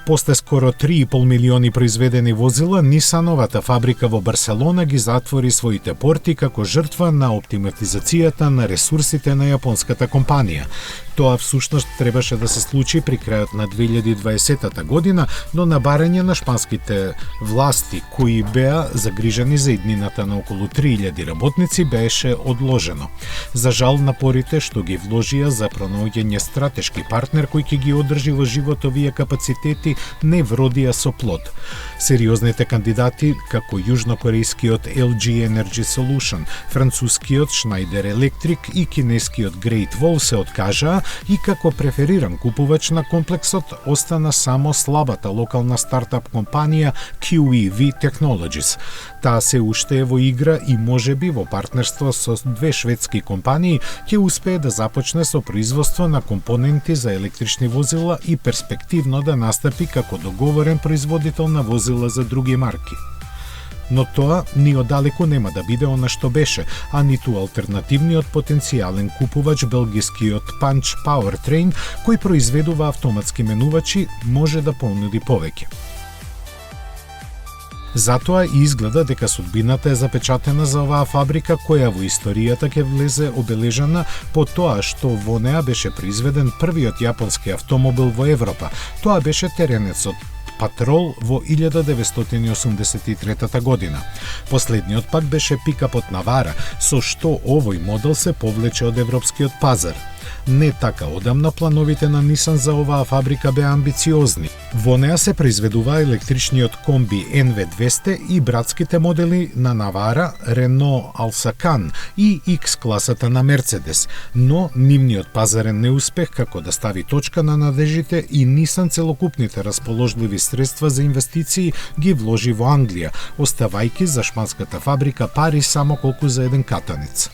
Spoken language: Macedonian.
После скоро 3,5 милиони произведени возила, Нисановата фабрика во Барселона ги затвори своите порти како жртва на оптимизацијата на ресурсите на јапонската компанија. Тоа всушност требаше да се случи при крајот на 2020 година, но на барање на шпанските власти, кои беа загрижени за иднината на околу 3000 работници, беше одложено. За жал, напорите што ги вложија за пронаоѓање стратешки партнер кој ќе ги одржи во живот овие капацитети не вродија со плод. Сериозните кандидати, како јужнокорејскиот LG Energy Solution, францускиот Schneider Electric и кинескиот Great Wall се откажаа и како префериран купувач на комплексот остана само слабата локална стартап компанија QEV Technologies. Таа се уште е во игра и можеби во партнерство со две шведски компании ќе успее да започне со производство на компоненти за електрични возила и перспективно да настапи како договорен производител на возила за други марки. Но тоа ни оддалеку нема да биде она што беше, а ниту алтернативниот потенцијален купувач белгискиот Punch Powertrain, кој произведува автоматски менувачи, може да понуди повеќе. Затоа и изгледа дека судбината е запечатена за оваа фабрика, која во историјата ќе влезе обележана по тоа што во неа беше произведен првиот јапонски автомобил во Европа. Тоа беше теренецот Патрол во 1983 година. Последниот пак беше пикапот Навара, со што овој модел се повлече од европскиот пазар. Не така одамна плановите на Нисан за оваа фабрика беа амбициозни. Во неа се произведува електричниот комби NV200 и братските модели на Навара, Renault Alsacan и X класата на Мерцедес, но нивниот пазарен неуспех како да стави точка на надежите и Нисан целокупните расположливи средства за инвестиции ги вложи во Англија, оставајки за шпанската фабрика пари само колку за еден катанец.